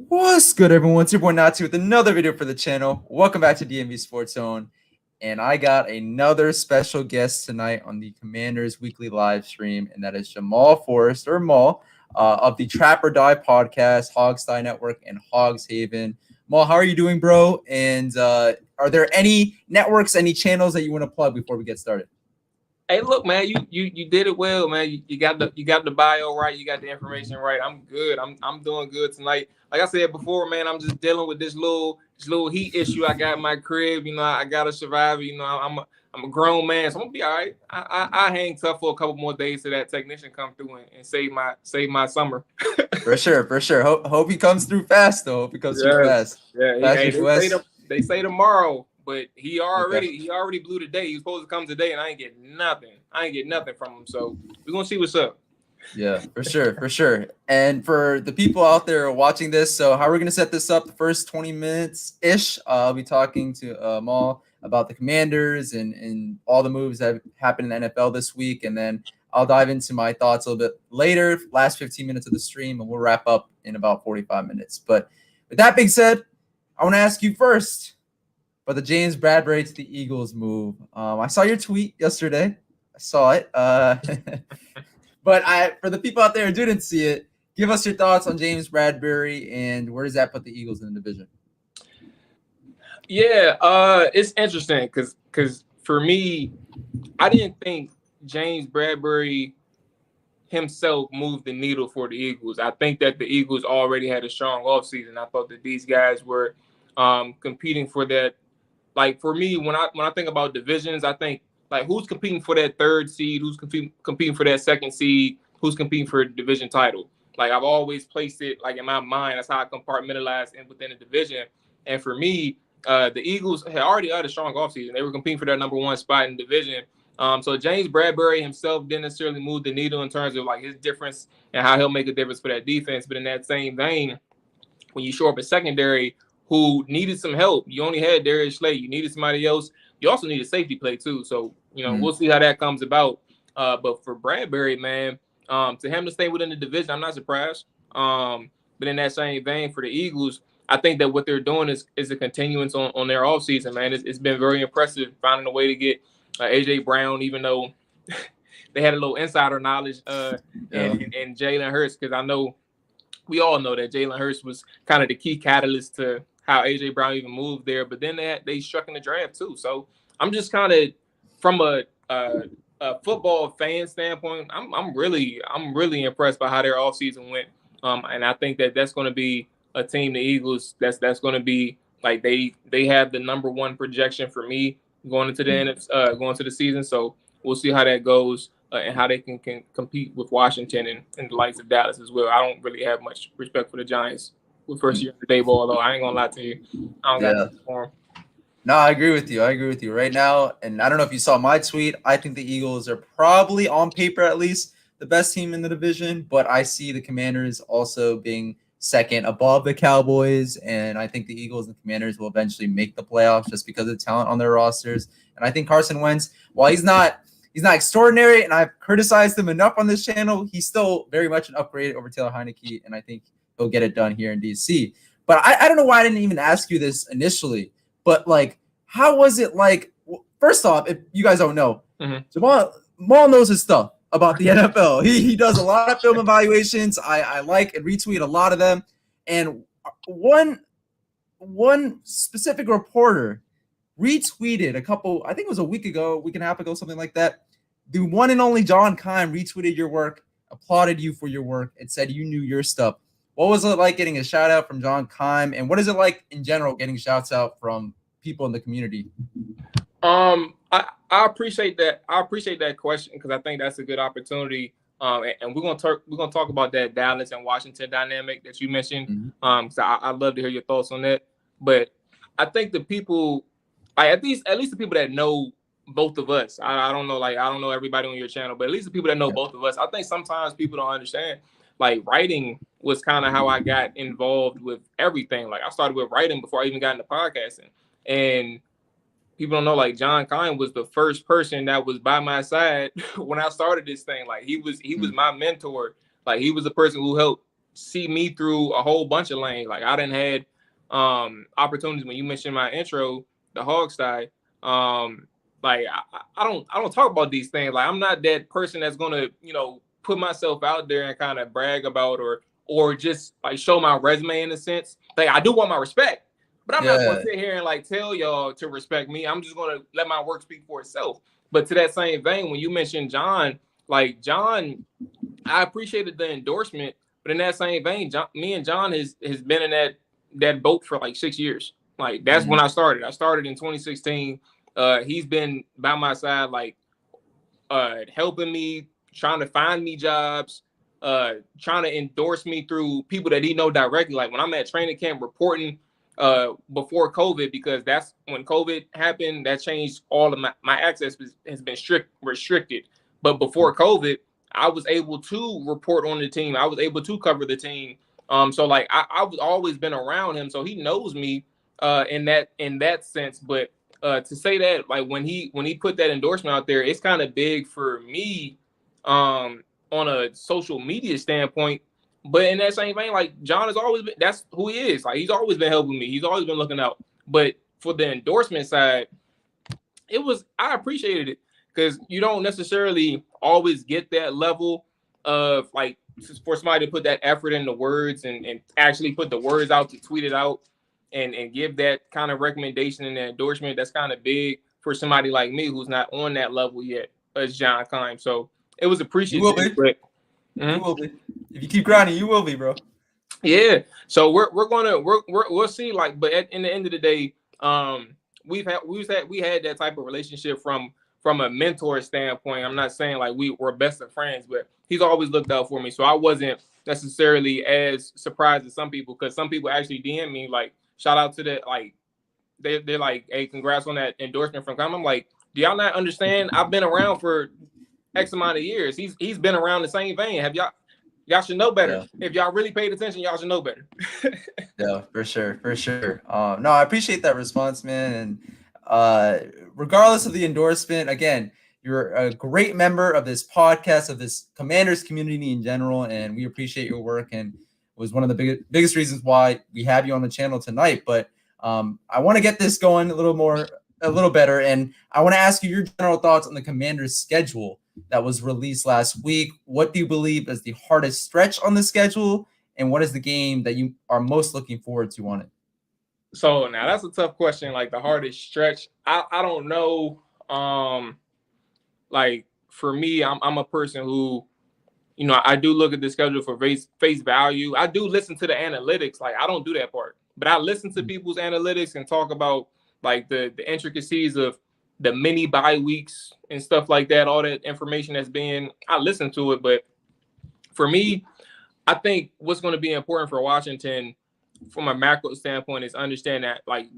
What's good, everyone? It's your boy Natsu with another video for the channel. Welcome back to DMVSportsZone. And I got another special guest tonight on the Commanders weekly live stream, and that is Jamual Forrest, or Maul, of the Trap or Die podcast, Hogs Die Network, and Hogs Haven. Maul, how are you doing, bro? And are there any networks, any channels that you want to plug before we get started? Hey, look, man, you did it well, man. You got the bio right, you got the information right. I'm good. I'm doing good tonight. Like I said before, man, I'm just dealing with this little heat issue I got in my crib. You know, I gotta survive. You know, I'm a grown man, so I'm gonna be all right. I hang tough for a couple more days till that technician come through and save my summer. For sure. Hope he comes through fast, though. Hope he comes through fast. Yeah, they say tomorrow. But he already blew today. He was supposed to come today, and I ain't get nothing from him. So we're gonna see what's up. Yeah, for sure. And for the people out there watching this, so how we're gonna set this up, the first 20 minutes ish, I'll be talking to Maul about the Commanders and all the moves that have happened in the NFL this week, and then I'll dive into my thoughts a little bit later, last 15 minutes of the stream, and we'll wrap up in about 45 minutes. But with that being said, I want to ask you first. But the James Bradberry to the Eagles move. I saw your tweet yesterday. I saw it. But for the people out there who didn't see it, give us your thoughts on James Bradberry and where does that put the Eagles in the division? Yeah, it's interesting because for me, I didn't think James Bradberry himself moved the needle for the Eagles. I think that the Eagles already had a strong offseason. I thought that these guys were competing for that. Like for me, when I think about divisions, I think like who's competing for that third seed, who's competing for that second seed, who's competing for a division title. Like I've always placed it like in my mind. That's how I compartmentalize within the division. And for me, the Eagles had already had a strong offseason. They were competing for that number one spot in the division. So James Bradberry himself didn't necessarily move the needle in terms of like his difference and how he'll make a difference for that defense. But in that same vein, when you show up at secondary, who needed some help. You only had Darius Slay. You needed somebody else. You also need a safety play too. So, you know, we'll see how that comes about. But for Bradberry, man, to him to stay within the division, I'm not surprised. But in that same vein, for the Eagles, I think that what they're doing is a continuance on their offseason, man. It's been very impressive finding a way to get A.J. Brown, even though they had a little insider knowledge and Jalen Hurts, because I know we all know that Jalen Hurts was kind of the key catalyst to how A.J. Brown even moved there, but then they struck in the draft too. So I'm just kind of from a football fan standpoint, I'm really impressed by how their offseason went, and I think that that's going to be a team, the Eagles, that's going to be like they have the number one projection for me going into the season. So we'll see how that goes and how they can compete with Washington and the likes of Dallas as well. I don't really have much respect for the Giants with first year of the day ball, though. I ain't gonna lie to you. I don't got nothing for them. No, I agree with you. Right now, and I don't know if you saw my tweet, I think the Eagles are probably, on paper at least, the best team in the division, but I see the Commanders also being second above the Cowboys, and I think the Eagles and the Commanders will eventually make the playoffs just because of the talent on their rosters. And I think Carson Wentz, while he's not extraordinary, and I've criticized him enough on this channel, he's still very much an upgrade over Taylor Heineke, and I think he'll get it done here in DC. But I don't know why I didn't even ask you this initially, but like, how was it like? First off, if you guys don't know, Jamal knows his stuff about the NFL. He does a lot of film evaluations. I like and retweet a lot of them. And one specific reporter retweeted a couple, I think it was a week and a half ago, something like that. The one and only John Keim retweeted your work, applauded you for your work, and said you knew your stuff. What was it like getting a shout out from John Keim, and what is it like in general getting shouts out from people in the community? I appreciate that. I appreciate that question because I think that's a good opportunity. And we're gonna talk about that Dallas and Washington dynamic that you mentioned. So I'd love to hear your thoughts on that. But I think the people, like at least the people that know both of us. I don't know everybody on your channel, but at least the people that know both of us. I think sometimes people don't understand. Like writing was kind of how I got involved with everything. Like I started with writing before I even got into podcasting. And people don't know, like John Keim was the first person that was by my side when I started this thing. Like he was my mentor. Like he was the person who helped see me through a whole bunch of lanes. Like I done had opportunities when you mentioned my intro, the hog side. Like I don't talk about these things. Like I'm not that person that's gonna, you know, put myself out there and kind of brag about or just like show my resume in a sense. Like I do want my respect, but I'm not gonna sit here and like tell y'all to respect me. I'm just gonna let my work speak for itself. But to that same vein, when you mentioned John, like John, I appreciated the endorsement, but in that same vein, me and John has been in that boat for like 6 years. Like that's when I started. I started in 2016. He's been by my side, like helping me, trying to find me jobs, trying to endorse me through people that he know directly. Like when I'm at training camp reporting before COVID, because that's when COVID happened, that changed all of my access has been restricted. But before COVID, I was able to report on the team. I was able to cover the team. So like I've always been around him, so he knows me in that sense. But to say that, like when he put that endorsement out there, it's kind of big for me on a social media standpoint. But in that same vein, like John has always been, that's who he is. Like he's always been helping me. He's always been looking out. But for the endorsement side, I appreciated it because you don't necessarily always get that level of like for somebody to put that effort in the words and actually put the words out to tweet it out and give that kind of recommendation and endorsement. That's kind of big for somebody like me who's not on that level yet as John Kime. So it was appreciated. You will be. You will be. If you keep grinding, you will be, bro. Yeah. So we'll see. Like, but in the end of the day, we had that type of relationship from a mentor standpoint. I'm not saying like we're best of friends, but he's always looked out for me. So I wasn't necessarily as surprised as some people, because some people actually DM me like, shout out to that, like they're like, hey, congrats on that endorsement from Kime. I'm like, do y'all not understand? I've been around for X amount of years. He's been around the same vein. Y'all should know better. Yeah. If y'all really paid attention, y'all should know better. Yeah, for sure. No, I appreciate that response, man. And regardless of the endorsement, again, you're a great member of this podcast, of this Commanders community in general, and we appreciate your work. And it was one of the biggest reasons why we have you on the channel tonight. But I want to get this going a little better, and I want to ask you your general thoughts on the Commanders' schedule that was released last week. What do you believe is the hardest stretch on the schedule, and what is the game that you are most looking forward to on it? So now that's a tough question. Like the hardest stretch, I don't know. Like for me, I'm a person who, you know, I do look at the schedule for face value. I do listen to the analytics. Like I don't do that part, but I listen to people's analytics and talk about like the intricacies of the mini bye weeks and stuff like that, all that information I listen to it. But for me, I think what's going to be important for Washington from a macro standpoint is understand that like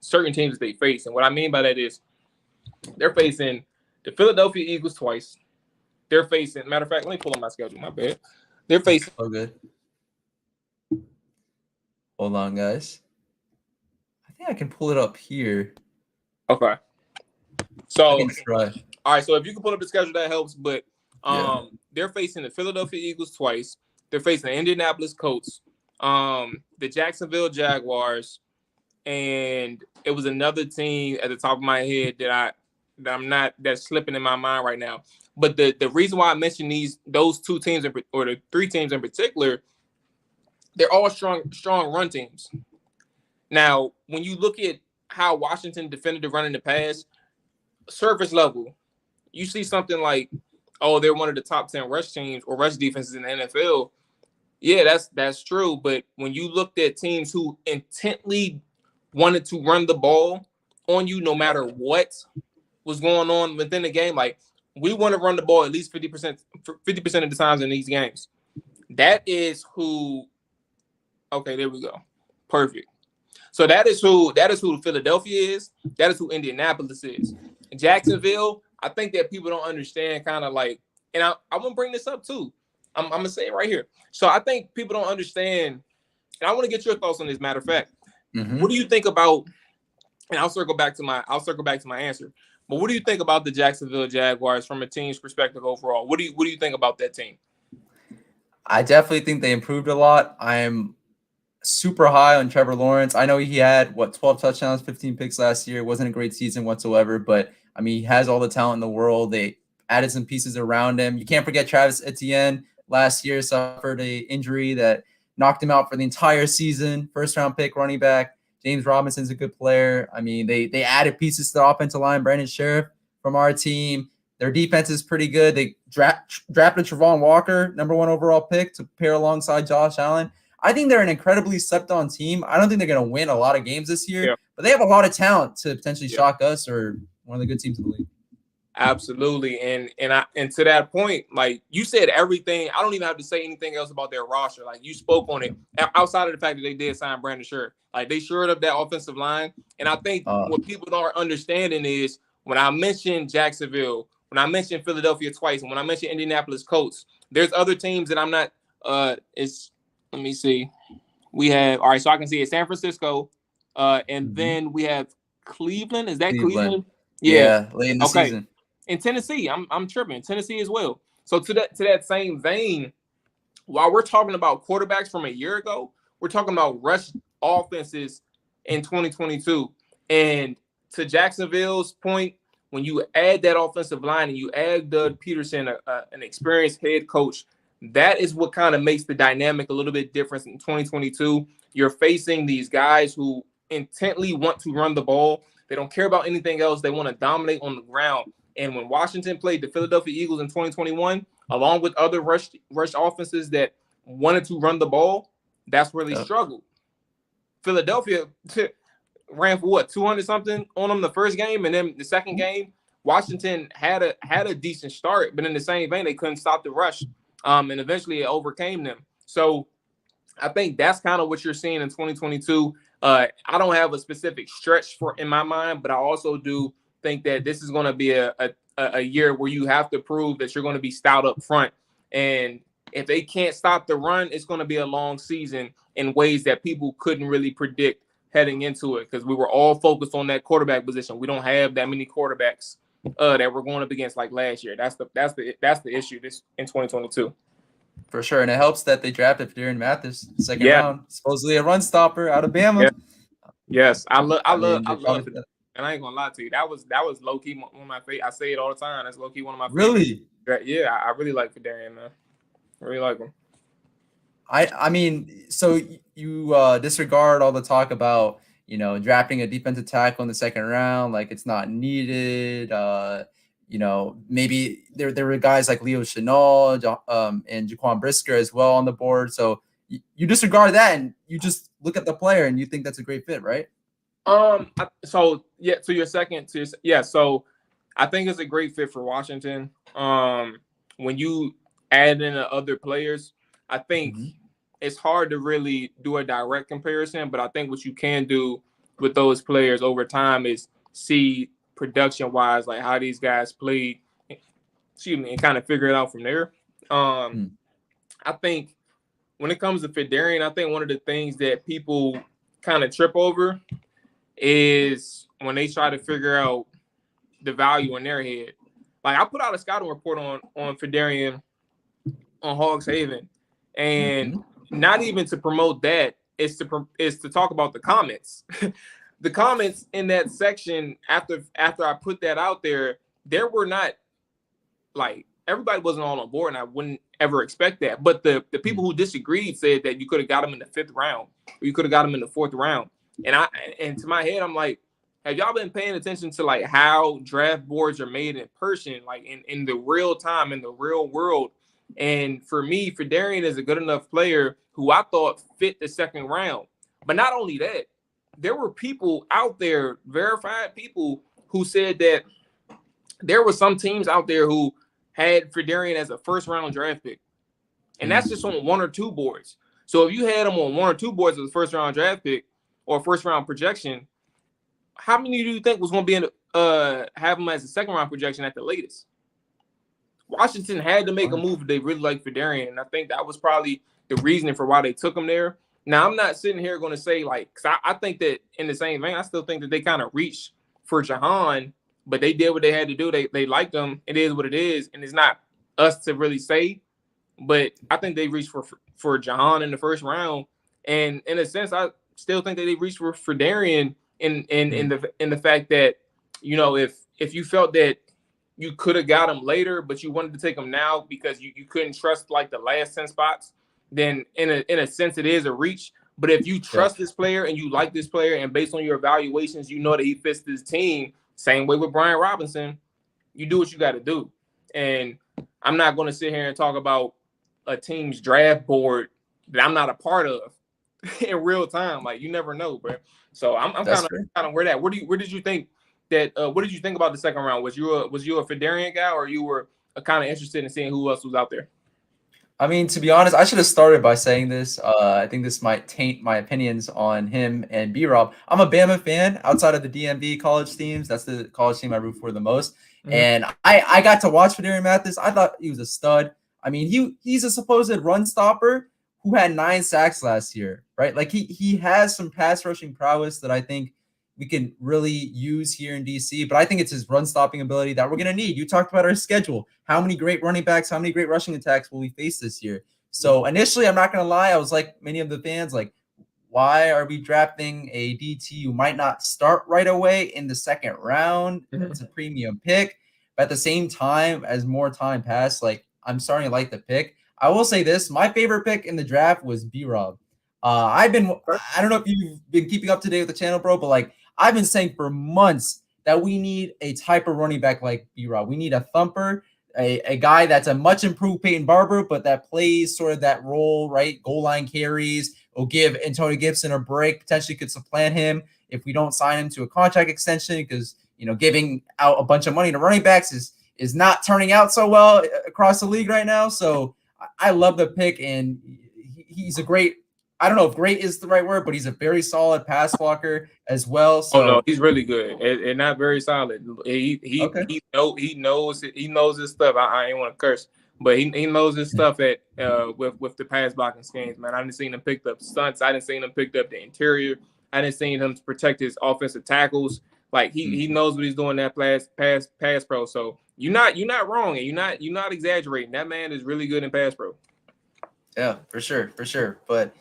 certain teams that they face. And what I mean by that is they're facing the Philadelphia Eagles twice. They're facing, matter of fact, let me pull up my schedule, my bad. They're facing. Oh, good. Hold on, guys. I think I can pull it up here. Okay. So, all right. So if you can pull up the schedule, that helps. But they're facing the Philadelphia Eagles twice. They're facing the Indianapolis Colts, the Jacksonville Jaguars, and it was another team at the top of my head that's slipping in my mind right now. But the reason why I mentioned those two teams or the three teams in particular, they're all strong run teams. Now, when you look at how Washington defended the run in the past, surface level, you see something like, oh, they're one of the top 10 rush teams or rush defenses in the NFL. Yeah, that's true. But when you looked at teams who intently wanted to run the ball on you no matter what was going on within the game, like we want to run the ball at least 50% of the times in these games. That is who. Okay, there we go. Perfect. So that is who Philadelphia is. That is who Indianapolis is. Jacksonville, I think that people don't understand kind of like, and I'm going to bring this up too. I'm going to say it right here. So I think people don't understand, and I want to get your thoughts on this, matter of fact. Mm-hmm. What do you think about, and I'll circle back to my answer, but what do you think about the Jacksonville Jaguars from a team's perspective overall? What do you think about that team? I definitely think they improved a lot. I'm super high on Trevor Lawrence. I know he had 12 touchdowns, 15 picks last year. It wasn't a great season whatsoever, but I mean, he has all the talent in the world. They added some pieces around him. You can't forget Travis Etienne last year suffered a injury that knocked him out for the entire season. First round pick running back. James Robinson's a good player. I mean, they added pieces to the offensive line. Brandon Sheriff from our team. Their defense is pretty good. They drafted Travon Walker, #1 overall pick, to pair alongside Josh Allen. I think they're an incredibly slept-on team. I don't think they're going to win a lot of games this year, Yeah. but they have a lot of talent to potentially shock us or one of the good teams in the league. Absolutely, and to that point, like you said, everything. I don't even have to say anything else about their roster. Like you spoke on it. Outside of the fact that they did sign Brandon Sheriff, like they shored up that offensive line. And I think what people aren't understanding is when I mentioned Jacksonville, when I mentioned Philadelphia twice, and when I mentioned Indianapolis Colts, there's other teams that I'm not. Let me see. We have all right, so I can see it San Francisco, and then we have Cleveland. Is that Cleveland? Yeah, late in the season. In Tennessee, I'm tripping. Tennessee as well. So to that same vein, while we're talking about quarterbacks from a year ago, we're talking about rush offenses in 2022. And to Jacksonville's point, when you add that offensive line and you add Doug Peterson, an experienced head coach, that is what kind of makes the dynamic a little bit different in 2022. You're facing these guys who intently want to run the ball. They don't care about anything else. They want to dominate on the ground. And when Washington played the Philadelphia Eagles in 2021, along with other rush offenses that wanted to run the ball, that's where they struggled. Philadelphia ran for 200-something on them the first game, and then the second game, Washington had a decent start, but in the same vein, they couldn't stop the rush, and eventually it overcame them. So I think that's kind of what you're seeing in 2022. I don't have a specific stretch in my mind, but I also do think that this is going to be a year where you have to prove that you're going to be stout up front. And if they can't stop the run, it's going to be a long season in ways that people couldn't really predict heading into it, because we were all focused on that quarterback position. We don't have that many quarterbacks that we're going up against like last year. That's the issue this in 2022. For sure, and it helps that they drafted Darren Mathis second round, supposedly a run stopper out of Bama. Yeah. Yes, I love it. And I ain't gonna lie to you, that was low key one of my favorite. I say it all the time. That's low key one of my really. Yeah, I really like Fedarian, man. I really like him. I mean, so you disregard all the talk about drafting a defensive tackle in the second round, like it's not needed. Maybe there were guys like Leo Chenal and Jaquan Brisker as well on the board. So you disregard that and you just look at the player and you think that's a great fit, right? So I think it's a great fit for Washington. When you add in other players, I think it's hard to really do a direct comparison, but I think what you can do with those players over time is see production-wise, like how these guys played, and kind of figure it out from there. I think when it comes to Fedarian, I think one of the things that people kind of trip over is when they try to figure out the value in their head. Like I put out a scouting report on Fedarian on Hogs Haven, and not even to promote that, is to talk about the comments. The comments in that section after I put that out there were not like everybody wasn't all on board, and I wouldn't ever expect that. But the people who disagreed said that you could have got him in the 5th round, or you could have got him in the 4th round. And to my head, I'm like, have y'all been paying attention to like how draft boards are made in person, like in the real time, in the real world? And for me, Fedarian is a good enough player who I thought fit the 2nd round. But not only that, there were people out there, verified people, who said that there were some teams out there who had Fedarian as a 1st round draft pick. And that's just on 1 or 2 boards. So if you had him on 1 or 2 boards as a 1st round draft pick or 1st round projection, how many do you think was going to be have him as a 2nd round projection at the latest? Washington had to make a move if they really like Fedarian, and I think that was probably the reasoning for why they took him there. Now, I'm not sitting here going to say, like, because I think that in the same vein, I still think that they kind of reached for Jahan, but they did what they had to do. They liked him. It is what it is, and it's not us to really say but I think they reached for Jahan in the first round, and in a sense, I still think that they reached for Darian in the fact that, you know, if you felt that you could have got him later, but you wanted to take him now because you couldn't trust like the last 10 spots, then in a sense it is a reach. But if you trust this player and you like this player, and based on your evaluations, you know that he fits this team, same way with Brian Robinson, you do what you got to do. And I'm not going to sit here and talk about a team's draft board that I'm not a part of in real time. Like, you never know, bro. So I'm kind of where that. Where did you think that? What did you think about the second round? Was you a Fedarian guy, or you were kind of interested in seeing who else was out there? I mean, to be honest, I should have started by saying this. I think this might taint my opinions on him and B-Rob. I'm a Bama fan outside of the DMV college teams. That's the college team I root for the most. And I got to watch Fedarian Mathis. I thought he was a stud. I mean, he's a supposed run stopper who had 9 sacks last year, right? Like he has some pass rushing prowess that I think we can really use here in DC, but I think it's his run stopping ability that we're going to need. You talked about our schedule. How many great running backs, how many great rushing attacks will we face this year? So initially, I'm not going to lie, I was like many of the fans, like, why are we drafting a DT who might not start right away in the second round? It's a premium pick. But at the same time, as more time passed, like, I'm starting to like the pick. I will say this, my favorite pick in the draft was B-Rob. I don't know if you've been keeping up to date with the channel, bro, but like, I've been saying for months that we need a type of running back like B-Rob. We need a thumper, a guy that's a much improved Peyton Barber, but that plays sort of that role, right? Goal line carries, will give Antonio Gibson a break, potentially could supplant him if we don't sign him to a contract extension, because, you know, giving out a bunch of money to running backs is not turning out so well across the league right now. So I love the pick, and he's a great, I don't know if great is the right word, but he's a very solid pass blocker as well. So no, he's really good and not very solid. He knows his stuff. I ain't want to curse, but he knows his stuff at with the pass blocking schemes, man. I didn't see him picked up stunts. I didn't see him picked up the interior. I didn't see him to protect his offensive tackles. Like he knows what he's doing that pass pro. So you're not wrong, and you're not exaggerating. That man is really good in pass pro. Yeah, for sure. But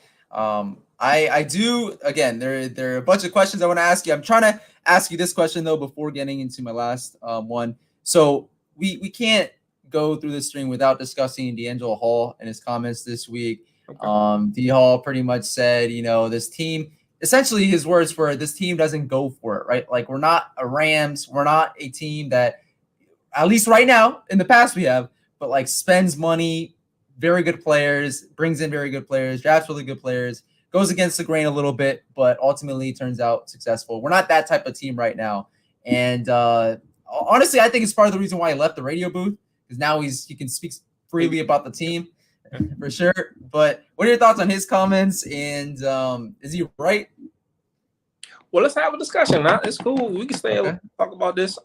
I do, again, there are a bunch of questions I want to ask you. I'm trying to ask you this question though before getting into my last one. So we can't go through this string without discussing D'Angelo Hall and his comments this week. Okay. D Hall pretty much said, you know, this team, essentially his words were, this team doesn't go for it, right? Like, we're not a Rams, we're not a team that, at least right now, in the past we have, but like spends money, very good players, brings in very good players, drafts really good players, goes against the grain a little bit, but ultimately turns out successful. We're not that type of team right now. And honestly, I think it's part of the reason why he left the radio booth, because now he can speak freely about the team for sure. But what are your thoughts on his comments? And is he right? Well, let's have a discussion. Huh? It's cool. We can stay and talk about this.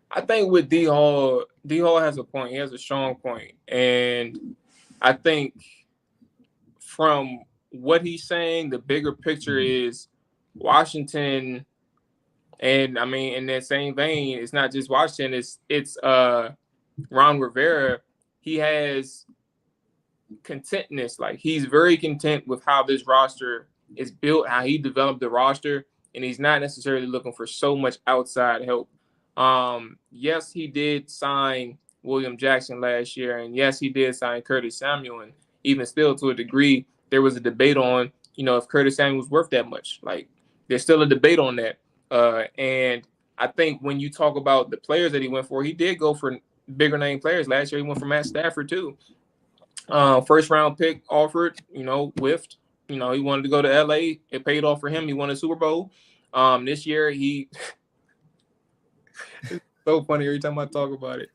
I think with D Hall has a point. He has a strong point. And I think from what he's saying, the bigger picture is Washington. And I mean, in that same vein, it's not just Washington, it's Ron Rivera. He has contentness. Like, he's very content with how this roster is built, how he developed the roster, and he's not necessarily looking for so much outside help. Yes, he did sign William Jackson last year, and yes, he did sign Curtis Samuel, and even still, to a degree, there was a debate on, you know, if Curtis Samuel was worth that much. Like, there's still a debate on that. And I think when you talk about the players that he went for, he did go for bigger name players. Last year, he went for Matt Stafford too. First round pick offered, you know, whiffed. You know, he wanted to go to LA. It paid off for him. He won a Super Bowl. This year, it's so funny every time I talk about it.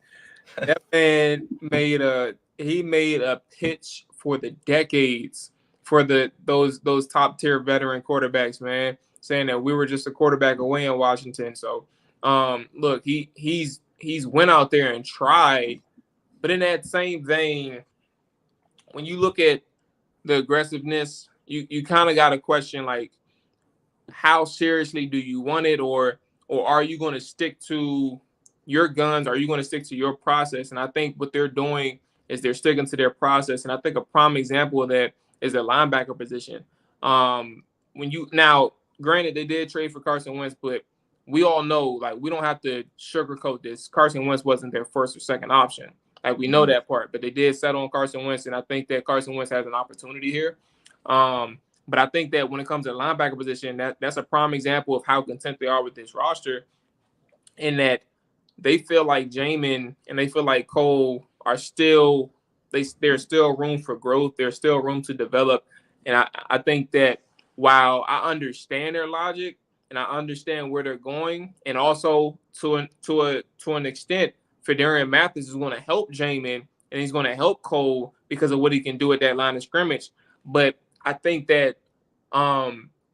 That man made a pitch for the decades for those top tier veteran quarterbacks, man, saying that we were just a quarterback away in Washington. So look, he's went out there and tried, but in that same vein, when you look at the aggressiveness, you kind of got to question, like, how seriously do you want it, or are you going to stick to your guns? Are you going to stick to your process? And I think what they're doing is they're sticking to their process. And I think a prime example of that is the linebacker position. Granted, they did trade for Carson Wentz, but we all know, like, we don't have to sugarcoat this. Carson Wentz wasn't their first or second option. Like, we know that part, but they did settle on Carson Wentz, and I think that Carson Wentz has an opportunity here. But I think that when it comes to the linebacker position, that's a prime example of how content they are with this roster, in that they feel like Jamin and they feel like Cole are still there's still room for growth. There's still room to develop. And I think that while I understand their logic and I understand where they're going, and also to an extent, Fedarian Mathis is going to help Jamin and he's going to help Cole because of what he can do at that line of scrimmage. But I think that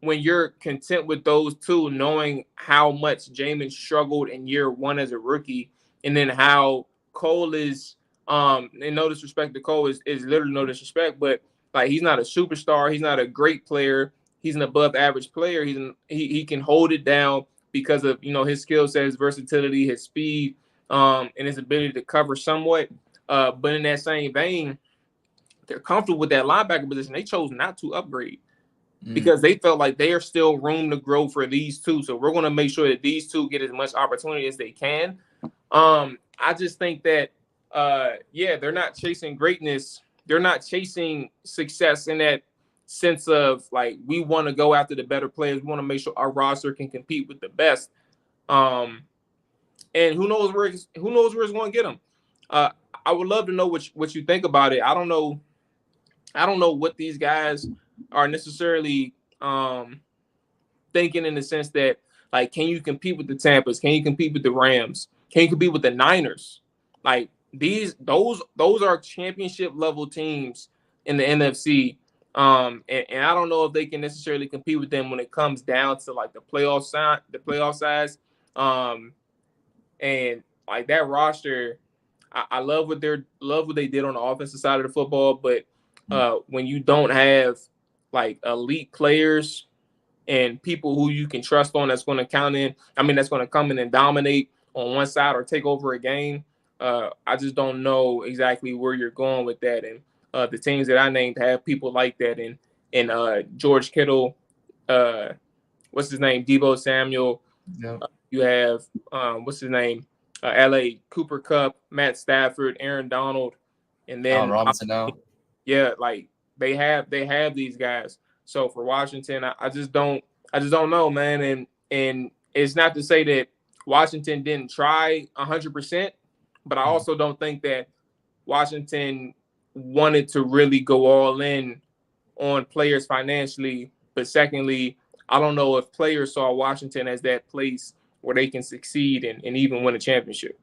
when you're content with those two, knowing how much Jamin struggled in year one as a rookie, and then how Cole is, and no disrespect to Cole, is literally no disrespect, but like, he's not a superstar, he's not a great player, he's an above average player. He can hold it down because of, you know, his skill set, his versatility, his speed, and his ability to cover somewhat. But in that same vein, they're comfortable with that linebacker position. They chose not to upgrade because they felt like there's still room to grow for these two. So we're going to make sure that these two get as much opportunity as they can. I just think that, they're not chasing greatness. They're not chasing success in that sense of, like, we want to go after the better players. We want to make sure our roster can compete with the best. And who knows where it's going to get them. I would love to know what you think about it. I don't know what these guys are necessarily thinking, in the sense that, like, can you compete with the Tampas? Can you compete with the Rams? Can you compete with the Niners? Like, those are championship level teams in the NFC. And I don't know if they can necessarily compete with them when it comes down to, like, the playoff size. And like, that roster, I love what they did on the offensive side of the football, but when you don't have, like, elite players and people who you can trust on, that's going to come in and dominate on one side or take over a game, I just don't know exactly where you're going with that. And the teams that I named have people like that, and George Kittle, what's his name, Deebo Samuel. Yeah. You have what's his name, L.A. Cooper Kupp, Matt Stafford, Aaron Donald, and then Robinson now. Yeah, like, they have these guys. So for Washington, I just don't know, man. And it's not to say that Washington didn't try 100%, but I also don't think that Washington wanted to really go all in on players financially. But secondly, I don't know if players saw Washington as that place where they can succeed and even win a championship.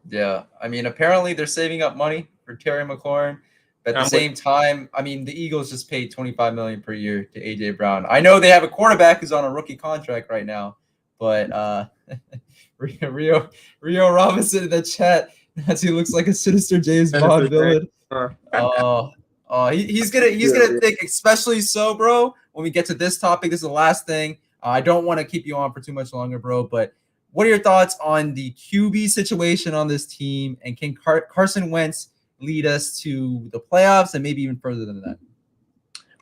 Yeah, I mean, apparently they're saving up money for Terry McLaurin. But at the same time, I mean, the Eagles just paid $25 million per year to A.J. Brown. I know they have a quarterback who's on a rookie contract right now, but Rio Robinson in the chat, as he looks like a sinister James Bond villain. He's gonna think, especially so, bro. When we get to this topic, this is the last thing. I don't want to keep you on for too much longer, bro. But what are your thoughts on the QB situation on this team, and can Carson Wentz lead us to the playoffs and maybe even further than that?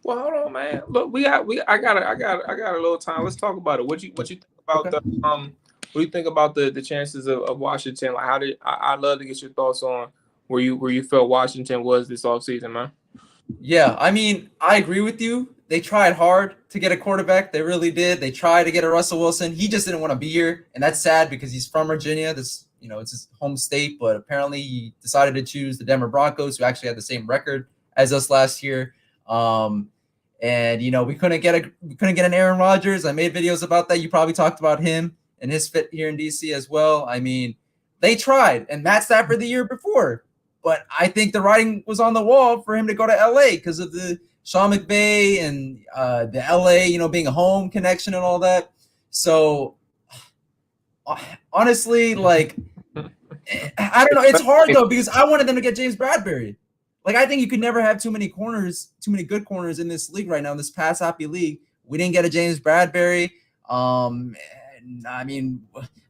Well, hold on, man. Look, I got a little time. Let's talk about it. What you think about what do you think about the chances of Washington? Like, I'd love to get your thoughts on where you felt Washington was this offseason, man. Yeah, I mean, I agree with you. They tried hard to get a quarterback. They really did. They tried to get a Russell Wilson. He just didn't want to be here, and that's sad because he's from Virginia. It's his home state, but apparently he decided to choose the Denver Broncos, who actually had the same record as us last year. And we couldn't get an Aaron Rodgers. I made videos about that. You probably talked about him and his fit here in DC as well. I mean, they tried, and Matt Stafford the year before, but I think the writing was on the wall for him to go to LA because of the Sean McVay and the LA, being a home connection and all that. So honestly, like, I don't know. It's hard though, because I wanted them to get James Bradberry. Like, I think you could never have too many good corners in this league right now, in this pass happy league. We didn't get a James Bradberry. I mean,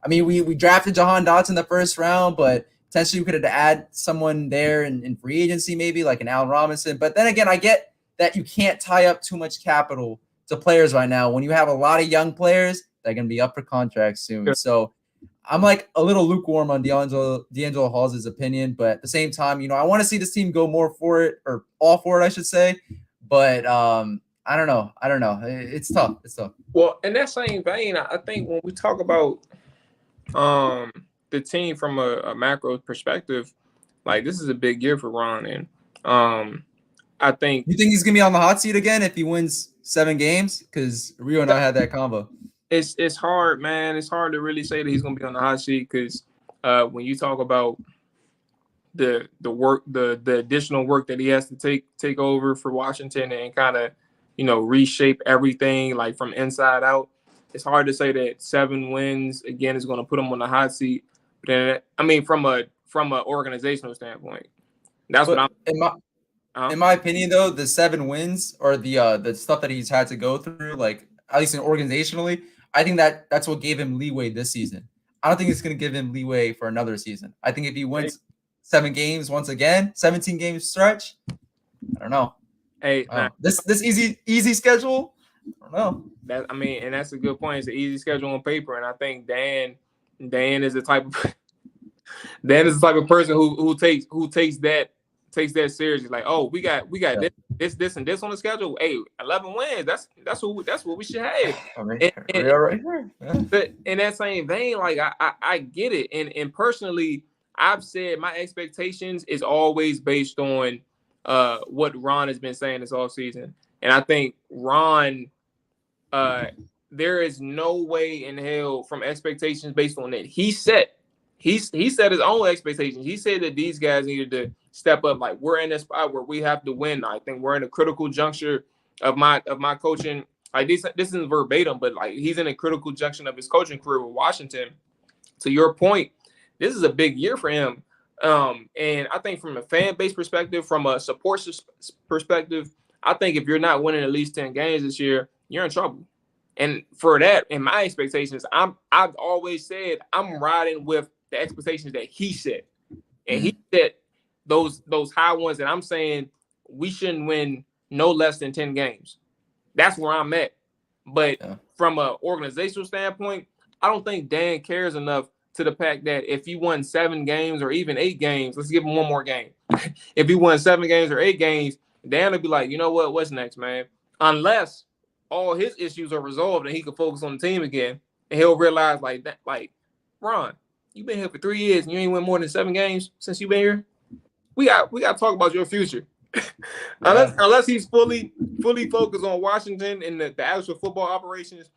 we drafted Jahan Dotson in the first round, but Potentially, we could add someone there in free agency, maybe like an Allen Robinson. But then again, I get that you can't tie up too much capital to players right now when you have a lot of young players that are going to be up for contracts soon. So I'm like a little lukewarm on D'Angelo Hall's opinion, but at the same time, I want to see this team go more for it, or all for it, I should say. But I don't know. It's tough. Well, in that same vein, I think when we talk about the team from a macro perspective, like this is a big year for Ron, and I think you think he's gonna be on the hot seat again if he wins 7 games, because Rio and I had that combo. It's hard, man. It's hard to really say that he's gonna be on the hot seat because when you talk about the work, the additional work that he has to take over for Washington and kind of reshape everything like from inside out, it's hard to say that 7 wins again is going to put him on the hot seat. But then, I mean, from a organizational standpoint, that's what I'm. In my opinion, though, the 7 wins or the stuff that he's had to go through, like at least organizationally, I think that's what gave him leeway this season. I don't think it's going to give him leeway for another season. I think if he wins 7 games once again, 17 games stretch, I don't know. Hey, this easy schedule, I don't know. And that's a good point. It's an easy schedule on paper, and I think Dan is the type of person who takes that seriously. Like, oh, we got this and this on the schedule. Hey, 11 wins. That's what we should have. Right here. Yeah. But in that same vein, like I get it, and personally, I've said my expectations is always based on what Ron has been saying this offseason. And I think Ron, there is no way in hell from expectations based on that. He set his own expectations. He said that these guys needed to step up. Like, we're in a spot where we have to win. I think we're in a critical juncture of my coaching. Like this isn't verbatim, but like he's in a critical junction of his coaching career with Washington. To your point, this is a big year for him. And I think from a fan base perspective, from a support perspective, I think if you're not winning at least 10 games this year, you're in trouble. And for that, in my expectations, I've always said I'm riding with the expectations that he set. And he set those high ones that I'm saying we shouldn't win no less than 10 games. That's where I'm at. But from an organizational standpoint, I don't think Dan cares enough to the fact that if he won 7 games or even 8 games, let's give him one more game. If he won 7 games or 8 games, Dan would be like, you know what, what's next, man? Unless all his issues are resolved and he can focus on the team again, and he'll realize like that, like, Ron, you've been here for 3 years and you ain't win more than 7 games since you've been here. We got to talk about your future. Unless he's fully focused on Washington and the actual football operations,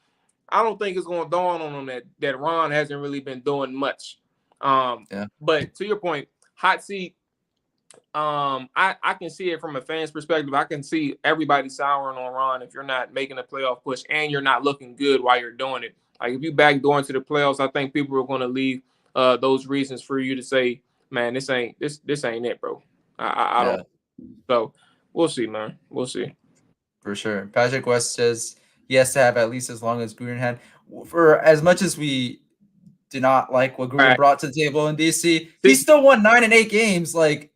I don't think it's going to dawn on him that Ron hasn't really been doing much. But to your point, hot seat, I can see it from a fan's perspective. I can see everybody souring on Ron if you're not making a playoff push and you're not looking good while you're doing it. Like if you backdoor into the playoffs, I think people are going to leave those reasons for you to say, man, this ain't it, bro. I don't. So we'll see, man. We'll see. For sure. Patrick West says he has to have at least as long as Gruden had. For as much as we do not like what Gruden brought to the table in DC, he still won 9 and 8 games. Like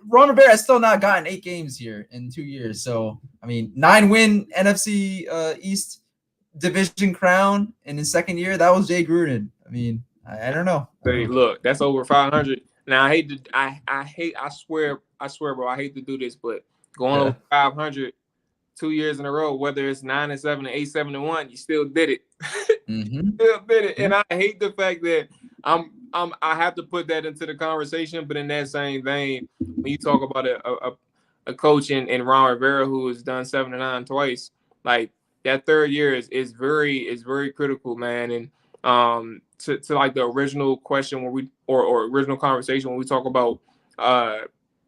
Ron Rivera has still not gotten 8 games here in 2 years. So I mean, 9-win NFC East division crown in his second year. That was Jay Gruden. I mean, I don't know. Hey, look, that's over 500. Now I swear, bro, I hate to do this, but going over 500 2 years in a row, whether it's 9-7 or 8-7-1, you still did it. Still did it. And I hate the fact that I have to put that into the conversation, but in that same vein, when you talk about a coach in Ron Rivera who has done 7-9 twice, like that third year is very critical, man. And to like the original question or original conversation when we talk about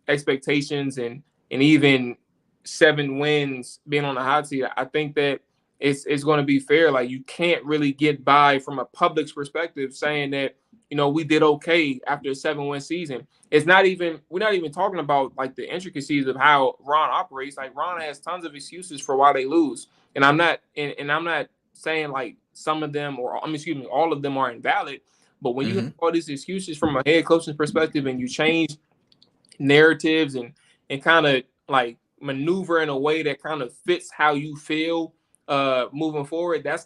expectations and even 7 wins being on the hot seat, I think that it's going to be fair. Like you can't really get by from a public's perspective saying that, we did okay after a 7-win season. We're not even talking about like the intricacies of how Ron operates. Like Ron has tons of excuses for why they lose. And I'm not saying like some of them all of them are invalid, But when you have all these excuses from a head coaching perspective and you change narratives and kind of like maneuver in a way that kind of fits how you feel moving forward, that's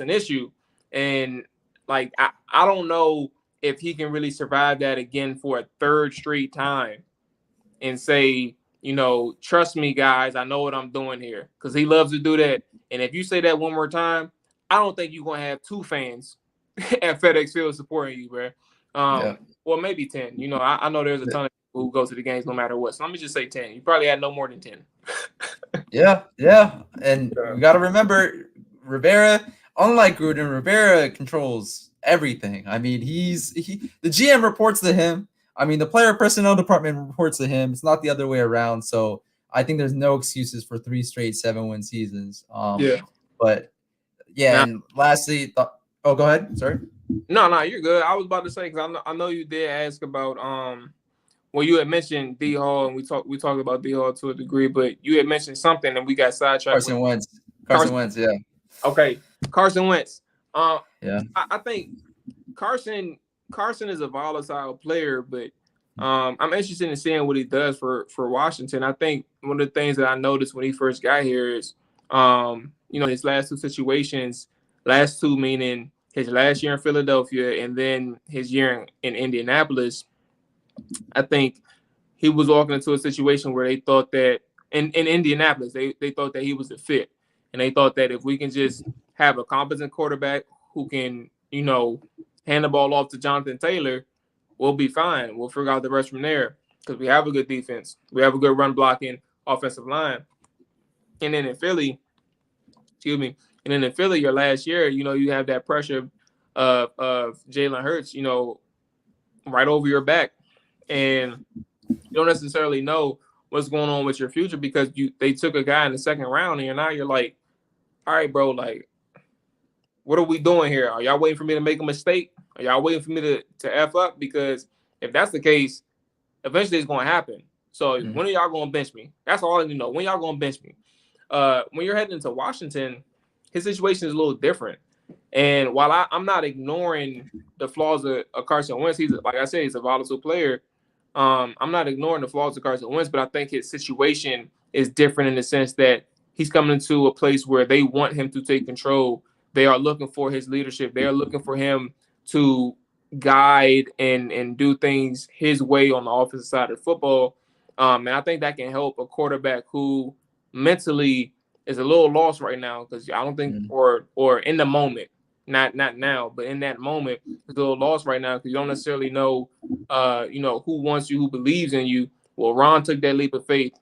an issue. And like I don't know if he can really survive that again for a third straight time and say, trust me, guys, I know what I'm doing here. Because he loves to do that. And if you say that one more time, I don't think you're going to have 2 fans at FedEx Field supporting you, bro. Well, maybe 10. I know there's a ton of people who go to the games no matter what. So let me just say 10. You probably had no more than 10. Yeah. And we got to remember, Rivera, unlike Gruden, Rivera controls everything. I mean, the GM reports to him. I mean, the player personnel department reports to him. It's not the other way around. So I think there's no excuses for 3 straight 7-win seasons. But yeah, and lastly, go ahead. Sorry. No, you're good. I was about to say, because I know you did ask about well, you had mentioned D Hall, and we talked about D Hall to a degree, but you had mentioned something, and we got sidetracked. Carson Wentz, yeah. Okay, Carson Wentz. Yeah. I think Carson is a volatile player, but I'm interested in seeing what he does for Washington. I think one of the things that I noticed when he first got here is, his last 2 situations, last 2 meaning his last year in Philadelphia and then his year in Indianapolis. I think he was walking into a situation where they thought that in Indianapolis, they thought that he was a fit. And they thought that if we can just have a competent quarterback who can, hand the ball off to Jonathan Taylor, we'll be fine. We'll figure out the rest from there because we have a good defense. We have a good run blocking offensive line. And then in Philly, your last year, you have that pressure of Jalen Hurts, right over your back. And you don't necessarily know what's going on with your future because they took a guy in the 2nd round and you're like, all right, bro, like, what are we doing here? Are y'all waiting for me to make a mistake? Are y'all waiting for me to F up? Because if that's the case, eventually it's going to happen. So when are y'all going to bench me? That's all I need to know. When y'all going to bench me? When you're heading into Washington, his situation is a little different. And while I'm not ignoring the flaws of Carson Wentz, like I said, he's a volatile player. I'm not ignoring the flaws of Carson Wentz, but I think his situation is different in the sense that he's coming into a place where they want him to take control. They are looking for his leadership. They are looking for him to guide and do things his way on the offensive side of football. And I think that can help a quarterback who mentally is a little lost right now because I don't think, or in the moment, not now, but in that moment, is a little lost right now because you don't necessarily know, who wants you, who believes in you. Well, Ron took that leap of faith.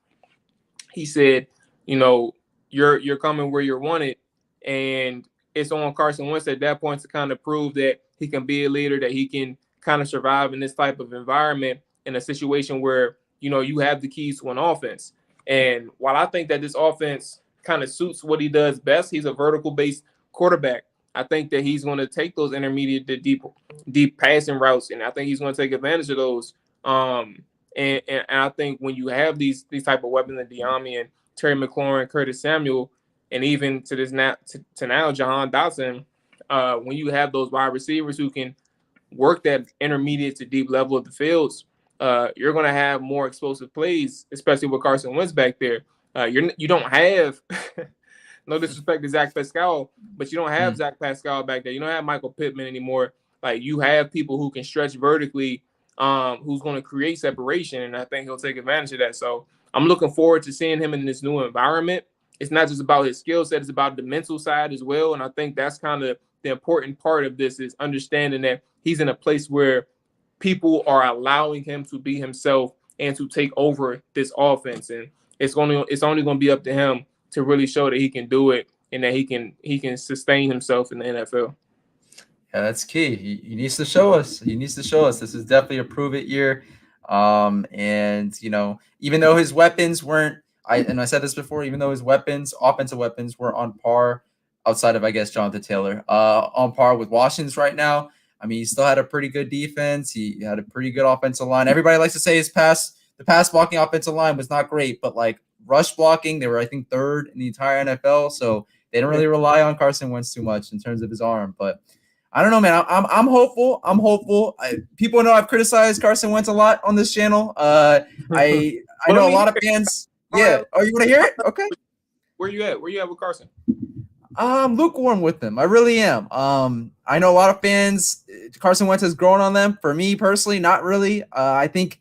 He said, you're coming where you're wanted, and it's on Carson Wentz at that point to kind of prove that he can be a leader, that he can kind of survive in this type of environment in a situation where, you have the keys to an offense. And while I think that this offense kind of suits what he does best, he's a vertical-based quarterback. I think that he's going to take those intermediate to deep passing routes, and I think he's going to take advantage of those. And I think when you have these type of weapons, like Diami and Terry McLaurin, Curtis Samuel, and even to now Jahan Dotson, when you have those wide receivers who can work that intermediate to deep level of the fields, you're going to have more explosive plays, especially with Carson Wentz back there. You don't have no disrespect to Zach Pascal, but you don't have Zach Pascal back there. You don't have Michael Pittman anymore. Like, you have people who can stretch vertically, who's going to create separation, and I think he'll take advantage of that. So I'm looking forward to seeing him in this new environment. It's not just about his skill set, it's about the mental side as well. And I think that's kind of the important part of this, is understanding that he's in a place where people are allowing him to be himself and to take over this offense. And it's only going to be up to him to really show that he can do it and that he can sustain himself in the NFL. Yeah, that's key. He needs to show us. This is definitely a prove it year. And even though his weapons weren't, I said this before, even though his offensive weapons were on par, outside of, I guess, Jonathan Taylor, on par with Washington's right now. I mean, he still had a pretty good defense. He had a pretty good offensive line. Everybody likes to say the pass blocking offensive line was not great, but like rush blocking, they were, I think, 3rd in the entire NFL. So they don't really rely on Carson Wentz too much in terms of his arm. But I don't know, man. I'm hopeful. I'm hopeful. People know I've criticized Carson Wentz a lot on this channel. I Well, let know a me lot hear of it. fans. All right, Yeah. Oh, you want to hear it? Okay. where you at? Where you at with Carson? I'm lukewarm with them. I really am. I know a lot of fans. Carson Wentz has grown on them. For me personally, not really. I think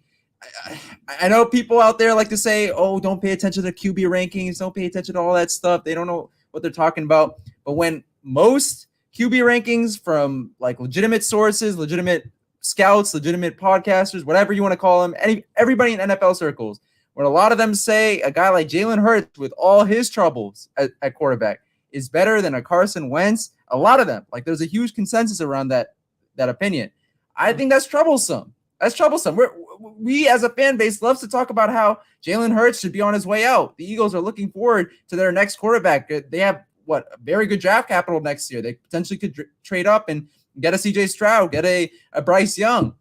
I know people out there like to say, "Oh, don't pay attention to QB rankings. Don't pay attention to all that stuff. They don't know what they're talking about." But when most QB rankings from like legitimate sources, legitimate scouts, legitimate podcasters, whatever you want to call them, everybody in NFL circles, when a lot of them say a guy like Jalen Hurts with all his troubles at quarterback is better than a Carson Wentz, a lot of them, like there's a huge consensus around that opinion. I think that's troublesome. That's troublesome. We as a fan base loves to talk about how Jalen Hurts should be on his way out. The Eagles are looking forward to their next quarterback. They have a very good draft capital next year. They potentially could trade up and get a CJ Stroud, get a Bryce Young.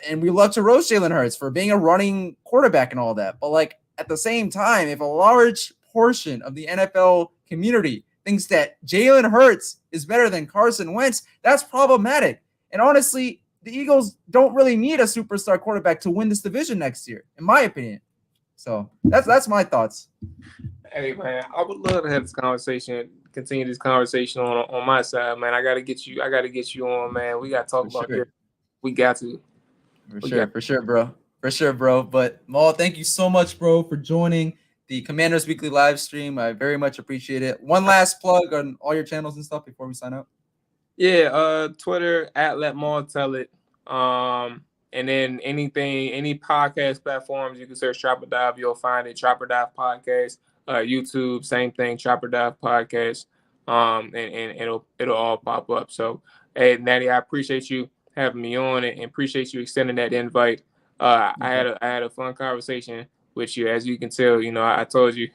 And we love to roast Jalen Hurts for being a running quarterback and all that. But like at the same time, if a large portion of the NFL community thinks that Jalen Hurts is better than Carson Wentz, that's problematic. And honestly, the Eagles don't really need a superstar quarterback to win this division next year, in my opinion. So that's my thoughts. Hey man, I would love to have this conversation, continue this conversation on my side, man. I gotta get you on, man. We gotta talk about this. We got to. For sure, bro. But Maul, thank you so much, bro, for joining the Commanders Weekly live stream. I very much appreciate it. One last plug on all your channels and stuff before we sign out. Yeah, Twitter at Let Maul Tell It. And then any podcast platforms, you can search Chopper Dive, you'll find it. Chopper Dive Podcast. YouTube, same thing, Chopper Dive Podcast. And it'll all pop up. So, hey, Natty, I appreciate you having me on and appreciate you extending that invite. I had a fun conversation with you. As you can tell, I told you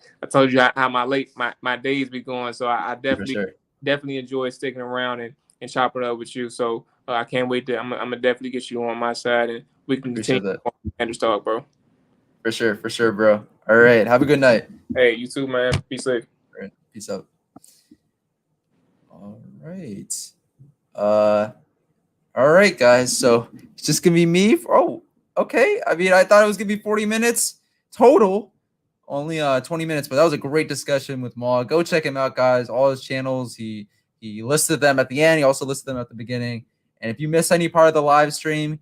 how my days be going. So I definitely enjoy sticking around and chopping up with you. So I can't wait to. I'm gonna definitely get you on my side and we can continue Commanders talk, bro. For sure, bro. All right, have a good night. Hey, you too, man. Be safe. All right, peace out. All right, guys. So it's just gonna be me. Okay. I mean, I thought it was gonna be 40 minutes total. Only 20 minutes, but that was a great discussion with Maul. Go check him out, guys. All his channels. He listed them at the end. He also listed them at the beginning. And if you miss any part of the live stream,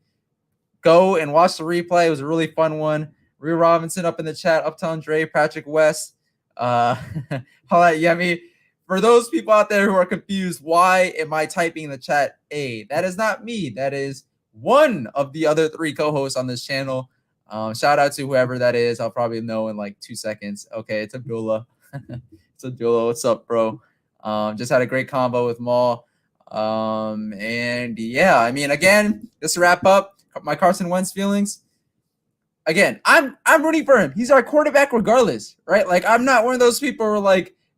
go and watch the replay. It was a really fun one. Rhea Robinson up in the chat. Uptown Dre, Patrick West. Holla at Yemi. For those people out there who are confused, why am I typing in the chat A? That is not me. That is one of the other 3 co-hosts on this channel. Shout out to whoever that is. I'll probably know in like 2 seconds. Okay, it's Abdullah. It's Abdullah. What's up, bro? Just had a great combo with Maul. And yeah, I mean, again, just to wrap up my Carson Wentz feelings. Again, I'm rooting for him. He's our quarterback regardless, right? Like, I'm not one of those people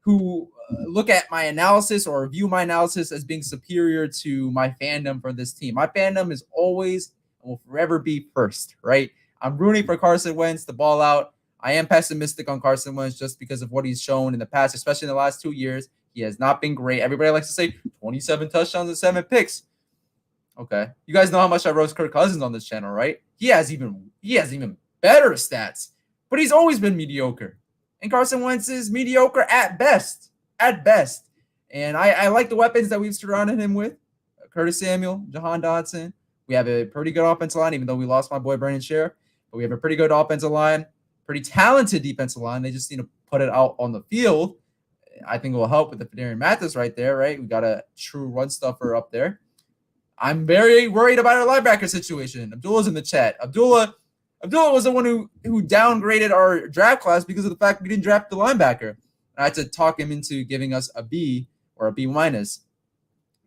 who look at my analysis or view my analysis as being superior to my fandom for this team. My fandom is always and will forever be first, right? I'm rooting for Carson Wentz to ball out. I am pessimistic on Carson Wentz just because of what he's shown in the past, especially in the last 2 years. He has not been great. Everybody likes to say 27 touchdowns and 7 picks. Okay. You guys know how much I roast Kirk Cousins on this channel, right? He has even better stats, but he's always been mediocre. And Carson Wentz is mediocre at best. And I like the weapons that we've surrounded him with. Curtis Samuel, Jahan Dotson. We have a pretty good offensive line, even though we lost my boy Brandon Scherff. But we have a pretty good offensive line, pretty talented defensive line. They just need to put it out on the field. I think it will help with the Fedarian Mathis right there, right? We got a true run stuffer up there. I'm very worried about our linebacker situation. Abdullah's in the chat. Abdullah was the one who downgraded our draft class because of the fact we didn't draft the linebacker. I had to talk him into giving us a B or a B minus.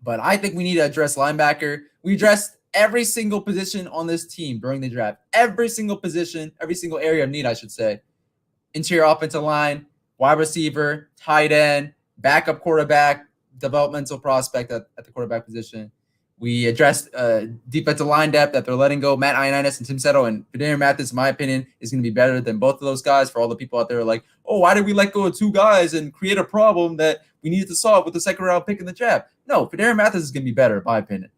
But I think we need to address linebacker. We addressed every single position on this team during the draft. Every single position, every single area of need, I should say. Interior offensive line, wide receiver, tight end, backup quarterback, developmental prospect at the quarterback position. We addressed defensive line depth that they're letting go. Matt Ioannidis and Tim Settle, and Phidarian Mathis, in my opinion, is going to be better than both of those guys. For all the people out there like, oh, why did we let go of two guys and create a problem that we needed to solve with the second round pick in the draft? No, Phidarian Mathis is going to be better, in my opinion.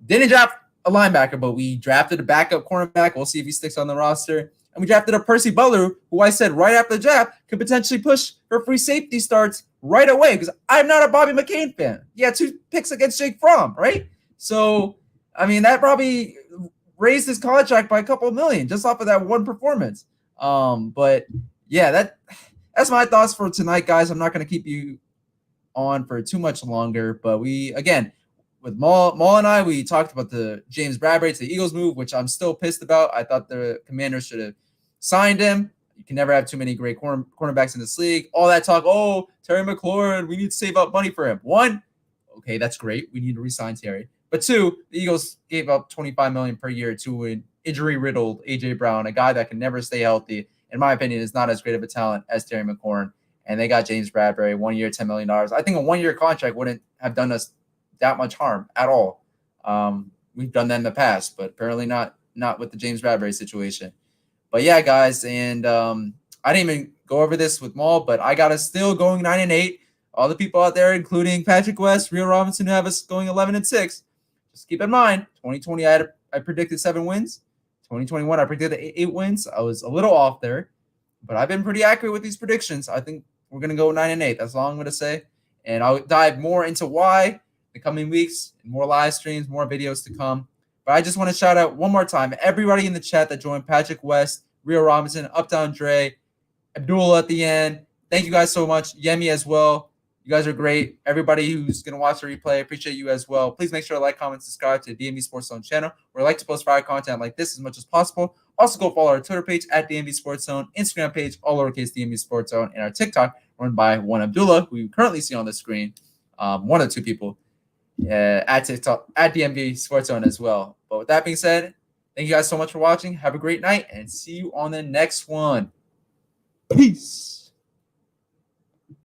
Didn't draft a linebacker, but we drafted a backup cornerback. We'll see if he sticks on the roster. And we drafted a Percy Butler, who I said right after the draft could potentially push for free safety starts right away because I'm not a Bobby McCain fan. He had 2 picks against Jake Fromm, right? So, I mean, that probably raised his contract by a couple million just off of that one performance. But, yeah, that's my thoughts for tonight, guys. I'm not going to keep you on for too much longer. But we, again, with Maul and I, we talked about the James Bradbury to the Eagles move, which I'm still pissed about. I thought the Commanders should have signed him. You can never have too many great cornerbacks in this league. All that talk, oh, Terry McLaurin, we need to save up money for him. 1, okay, that's great. We need to re-sign Terry. But 2, the Eagles gave up $25 million per year to an injury-riddled A.J. Brown, a guy that can never stay healthy. In my opinion, is not as great of a talent as Terry McLaurin. And they got James Bradbury, 1 year, $10 million. I think a 1-year contract wouldn't have done us that much harm at all. We've done that in the past, but apparently not with the James Bradbury situation. But yeah, guys, and I didn't even go over this with Maul, but I got us still going 9-8. All the people out there, including Patrick West, Rio Robinson, who have us going 11-6. Just keep in mind, 2020 I predicted 7 wins. 2021 I predicted 8 wins. I was a little off there, but I've been pretty accurate with these predictions. I think we're gonna go 9-8. That's all I'm gonna say, and I'll dive more into why the coming weeks, and more live streams, more videos to come. But I just want to shout out one more time everybody in the chat that joined: Patrick West, Rio Robinson, Uptown Dre, Abdullah at the end. Thank you guys so much. Yemi as well. You guys are great. Everybody who's going to watch the replay, I appreciate you as well. Please make sure to like, comment, subscribe to the DMVSportsZone channel, where I like to post fire content like this as much as possible. Also, go follow our Twitter page at DMVSportsZone, Instagram page, all lowercase DMVSportsZone, and our TikTok run by one Abdullah, who you currently see on the screen. One of 2 people. At TikTok, at DMVSportsZone as well. But with that being said, thank you guys so much for watching. Have a great night and see you on the next one. Peace.